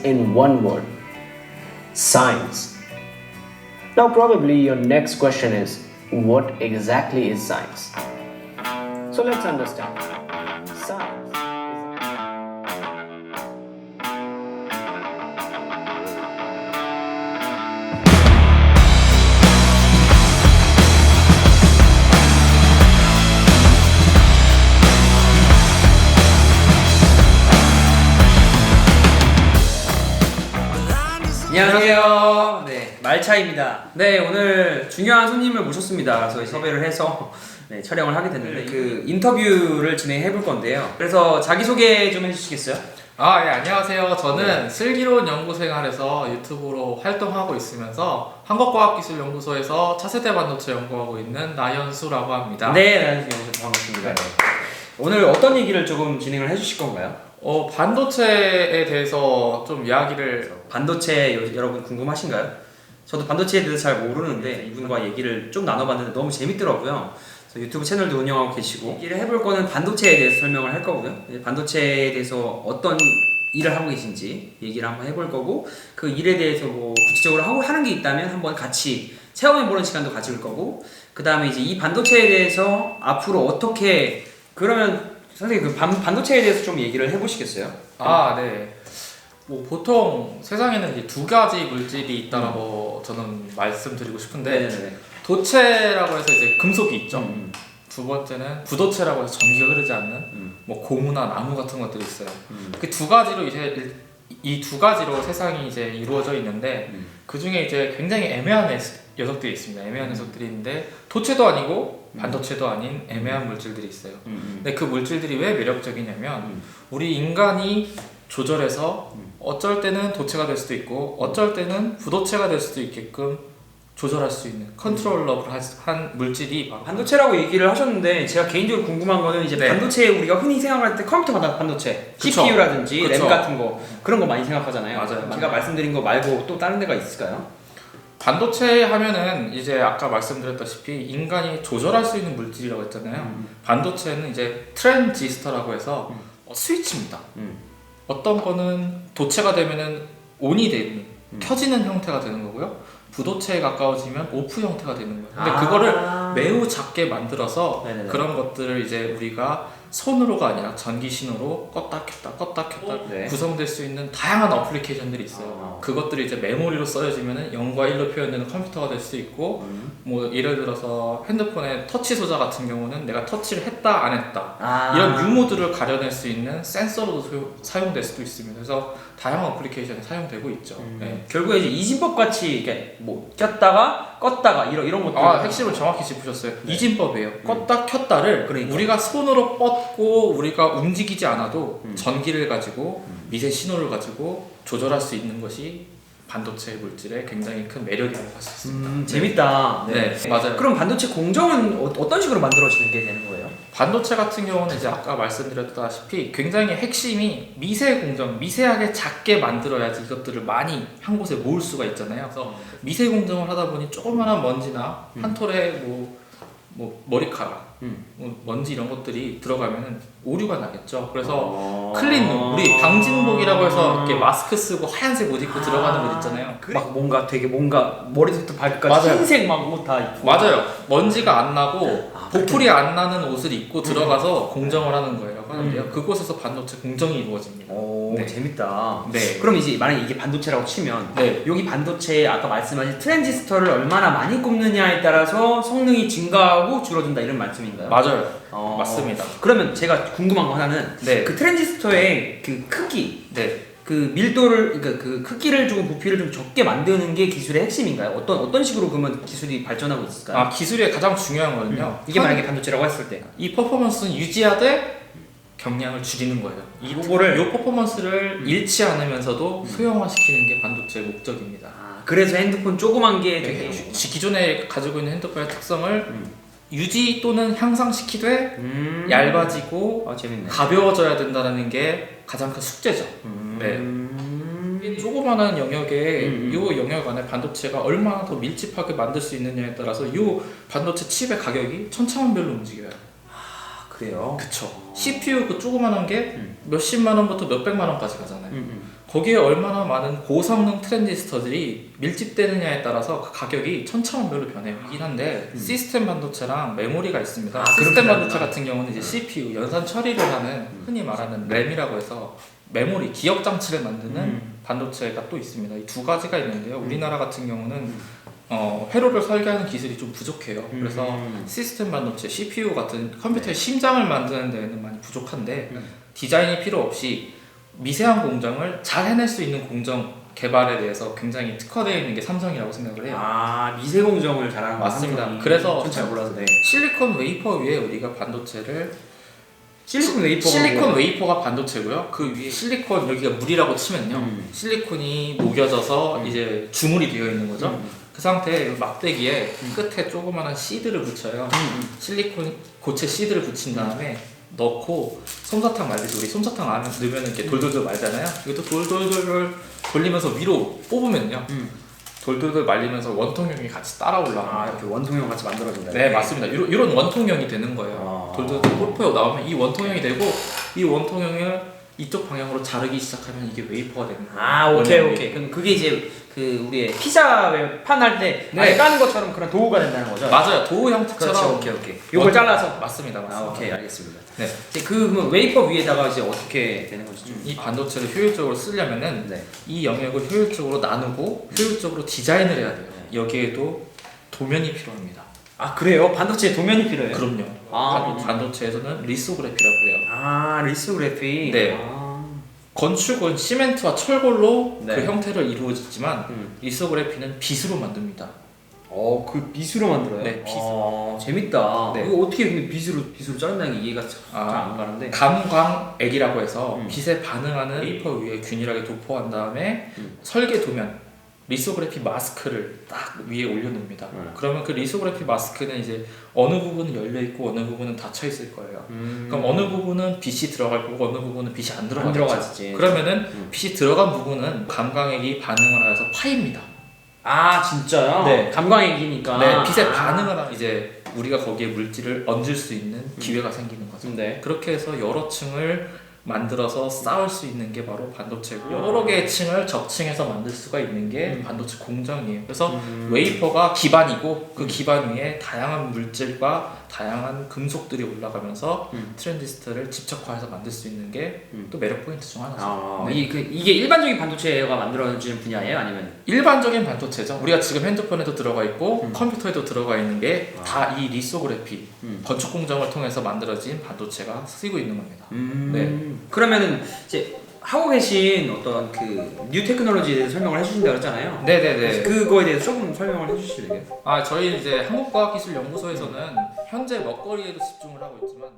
in one word: science. Now, probably your next question is, what exactly is science? So let's understand. Science is 안녕하세요. 네, 말차입니다. 네, 오늘 중요한 손님을 모셨습니다. 저희 섭외를 해서 네, 촬영을 하게 됐는데 그 인터뷰를 진행해 볼 건데요. 그래서 자기소개 좀 해주시겠어요? 예, 안녕하세요. 저는 슬기로운 연구생활에서 유튜브로 활동하고 있으면서 한국과학기술연구소에서 차세대 반도체 연구하고 있는 나현수라고 합니다. 네, 안녕하세요. 반갑습니다. 네. 오늘 어떤 얘기를 조금 진행을 해주실 건가요? 반도체에 대해서 좀 이야기를 반도체 여러분 궁금하신가요? 저도 반도체에 대해서 잘 모르는데 이분과 얘기를 좀 나눠봤는데 너무 재밌더라고요. 그래서 유튜브 채널도 운영하고 계시고 얘기를 해볼 거는 반도체에 대해서 설명을 할 거고요. 반도체에 대해서 어떤 일을 하고 계신지 얘기를 한번 해볼 거고 그 일에 대해서 뭐 구체적으로 하는 게 있다면 한번 같이 체험해보는 시간도 가질 거고 그 다음에 이제 이 반도체에 대해서 앞으로 어떻게 그러면 선생님 그 반도체에 대해서 좀 얘기를 해보시겠어요? 네. 뭐 보통 세상에는 이제 두 가지 물질이 있다라고 저는 말씀드리고 싶은데 네네네. 도체라고 해서 이제 금속이 있죠. 두 번째는 부도체라고 해서 전기가 흐르지 않는 뭐 고무나 나무 같은 것들이 있어요. 그 두 가지로 이제 이 두 가지로 세상이 이제 이루어져 있는데 그 중에 이제 굉장히 애매한 녀석들이 있습니다. 애매한 녀석들이 있는데 도체도 아니고 반도체도 아닌 애매한 물질들이 있어요. 근데 그 물질들이 왜 매력적이냐면 우리 인간이 조절해서 어쩔 때는 도체가 될 수도 있고 어쩔 때는 부도체가 될 수도 있게끔 조절할 수 있는 컨트롤러블 한 물질이 바로 반도체라고 얘기를 하셨는데 제가 개인적으로 궁금한 거는 이제 네. 반도체 우리가 흔히 생각할 때 컴퓨터 반도체, 그쵸. CPU라든지 그쵸. 램 같은 거 그런 거 많이 생각하잖아요. 맞아요. 제가 말씀드린 거 말고 또 다른 데가 있을까요? 반도체 하면은 이제 아까 말씀드렸다시피 인간이 조절할 수 있는 물질이라고 했잖아요. 반도체는 이제 트랜지스터라고 해서 스위치입니다. 어떤 거는 도체가 되면은 온이 되는 켜지는 형태가 되는 거고요. 부도체에 가까워지면 오프 형태가 되는 거예요. 근데 그거를 매우 작게 만들어서 네네네. 그런 것들을 이제 우리가 손으로가 아니라 전기 신호로 껐다 켰다 네. 구성될 수 있는 다양한 어플리케이션들이 있어요. 그것들이 이제 메모리로 써여지면 0과 1로 표현되는 컴퓨터가 될 수 있고 뭐 예를 들어서 핸드폰의 터치 소자 같은 경우는 내가 터치를 했다 안 했다 이런 유무들을 가려낼 수 있는 센서로도 사용될 수도 있습니다. 그래서 다양한 어플리케이션이 사용되고 있죠. 네. 결국에 이제 이진법 같이 이렇게 뭐 켰다가 껐다가 이런 것들 핵심을 정확히 짚으셨어요. 네. 이진법이에요. 껐다 켰다를 그러니까. 우리가 손으로 뻗고 우리가 움직이지 않아도 전기를 가지고 미세 신호를 가지고 조절할 수 있는 것이 반도체 물질의 굉장히 큰 매력이라고 할 수 있습니다. 재밌다. 네, 맞아요. 그럼 반도체 공정은 어떤 식으로 만들어지는 게 되는 거예요? 반도체 같은 경우는 이제 아까 말씀드렸다시피 굉장히 핵심이 미세 공정, 미세하게 작게 만들어야지 이것들을 많이 한 곳에 모을 수가 있잖아요. 그래서 미세 공정을 하다 보니 조그마한 먼지나 한 톨에 뭐 머리카락, 뭐 먼지 이런 것들이 들어가면은 오류가 나겠죠. 그래서 클린룸, 우리 방진복이라고 해서 이렇게 마스크 쓰고 하얀색 옷 입고 들어가는 곳 있잖아요. 막 뭔가 머리부터 발끝까지 맞아요. 흰색 막 옷 다 입고 맞아요. 먼지가 안 나고 보풀이 안 나는 옷을 입고 들어가서 공정을 하는 거예요. 하는데요. 그곳에서 반도체 공정이 이루어집니다. 오, 네. 재밌다. 네. 그럼 이제 만약에 이게 반도체라고 치면 네. 여기 반도체에 아까 말씀하신 트랜지스터를 얼마나 많이 꼽느냐에 따라서 성능이 증가하고 줄어든다 이런 말씀인가요? 맞아요. 어, 맞습니다. 그러면 제가 궁금한 거 하나는 네. 그 트랜지스터의 그 크기 네. 그 밀도를 그러니까 그 크기를 조금 부피를 좀 적게 만드는 게 기술의 핵심인가요? 어떤 식으로 그러면 기술이 발전하고 있을까요? 기술의 가장 중요한 거는요. 이게 만약에 반도체라고 했을 때 이 퍼포먼스는 유지하되 경량을 줄이는 거예요. 이 퍼포먼스를 잃지 않으면서도 소형화시키는 게 반도체의 목적입니다. 그래서 핸드폰 조그만 게 되게 기존에 가지고 있는 핸드폰의 특성을 유지 또는 향상시키되 얇아지고 재밌네. 가벼워져야 된다는 게 가장 큰 숙제죠. 네. 조그마한 영역에 이 영역 안에 반도체가 얼마나 더 밀집하게 만들 수 있느냐에 따라서 이 반도체 칩의 가격이 천차만별로 움직여요. 그래요? 그쵸. CPU 그 조그만한 게 몇십만 원부터 몇백만 원까지 가잖아요. 거기에 얼마나 많은 고성능 트랜지스터들이 밀집되느냐에 따라서 그 가격이 천차만별로 변해요. 이긴 한데 시스템 반도체랑 메모리가 있습니다. 시스템 그렇구나. 반도체 같은 경우는 이제 CPU, 연산 처리를 하는 흔히 말하는 램이라고 해서 메모리, 기억 장치를 만드는 반도체가 또 있습니다. 이 두 가지가 있는데요. 우리나라 같은 경우는 회로를 설계하는 기술이 좀 부족해요. 그래서 시스템 반도체, CPU 같은 컴퓨터의 심장을 만드는 데에는 많이 부족한데 디자인이 필요 없이 미세한 공정을 잘 해낼 수 있는 공정 개발에 대해서 굉장히 특화되어 있는 게 삼성이라고 생각을 해요. 아 미세 공정을 잘하는 맞습니다. 삼성이. 그래서 전 잘 몰라서 네. 실리콘 웨이퍼 위에 우리가 반도체를 실리콘 웨이퍼가 반도체고요. 그 위에 실리콘 여기가 물이라고 치면요. 실리콘이 녹여져서 이제 주물이 되어 있는 거죠. 그 상태에 막대기에 끝에 조그마한 시드를 붙여요. 실리콘 고체 시드를 붙인 다음에 넣고 솜사탕 말듯이 우리 솜사탕 안에 넣으면 이렇게 돌돌돌 말잖아요. 이것도 돌돌돌 돌리면서 위로 뽑으면요. 돌돌돌 말리면서 원통형이 같이 따라 올라와요. 아 이렇게 원통형 같이 만들어진다. 네, 맞습니다. 이런 원통형이 되는 거예요. 돌돌돌 폴포에 나오면 이 원통형이 되고 이 원통형을 이쪽 방향으로 자르기 시작하면 이게 웨이퍼가 되는 거예요. 아 오케이. 그럼 그게 이제 그 우리의 피자 판 할 때 네. 까는 것처럼 그런 도구가 된다는 거죠? 맞아요. 도우 형태처럼. 그렇죠. 오케이. 요걸 잘라서. 맞습니다. 아 오케이 알겠습니다. 네. 이제 그 웨이퍼 위에다가 이제 어떻게 되는 거죠? 이 반도체를 효율적으로 쓰려면은 네. 이 영역을 효율적으로 나누고 효율적으로 디자인을 해야 돼요. 여기에도 도면이 필요합니다. 아 그래요? 반도체에 도면이 필요해요? 그럼요. 반도체에서는 리소그래피라고 해요. 아 리소그래피. 네. 건축은 시멘트와 철골로 네. 그 형태를 이루어지지만 리소그래피는 빗으로 만듭니다. 그 빗으로 만들어요? 네, 빗. 재밌다. 네. 이거 어떻게 근데 빗으로 자른다는 게 이해가 잘 안 가는데. 감광액이라고 해서 빛에 반응하는 페이퍼 위에 균일하게 도포한 다음에 설계 도면 리소그래피 마스크를 딱 위에 올려놓습니다. 그러면 그 리소그래피 마스크는 이제 어느 부분은 열려 있고 어느 부분은 닫혀 있을 거예요. 그럼 어느 부분은 빛이 들어갈 거고 어느 부분은 빛이 안 들어가겠지. 그러면은 빛이 들어간 부분은 감광액이 반응을 해서 파입니다. 아 진짜요? 네. 감광액이니까. 네, 빛에 반응을 하면 이제 우리가 거기에 물질을 얹을 수 있는 기회가 생기는 거죠. 네. 그렇게 해서 여러 층을 만들어서 쌓을 수 있는 게 바로 반도체고 여러 개의 층을 적층해서 만들 수가 있는 게 반도체 공정이에요. 그래서 웨이퍼가 기반이고 그 기반 위에 다양한 물질과 다양한 금속들이 올라가면서 트랜지스터를 집적화해서 만들 수 있는 게 또 매력 포인트 중 하나죠. 네. 이게 일반적인 반도체가 만들어지는 분야예요? 아니면? 일반적인 반도체죠. 우리가 지금 핸드폰에도 들어가 있고 컴퓨터에도 들어가 있는 게 다 이 리소그래피 건축 공정을 통해서 만들어진 반도체가 쓰이고 있는 겁니다. 네. 그러면은 이제 하고 계신 어떤 그 뉴 테크놀로지에 대해서 설명을 해주신다고 했잖아요. 네네네. 그거에 대해서 조금 설명을 해주실래요? 저희 이제 한국과학기술연구소에서는 현재 먹거리에도 집중을 하고 있지만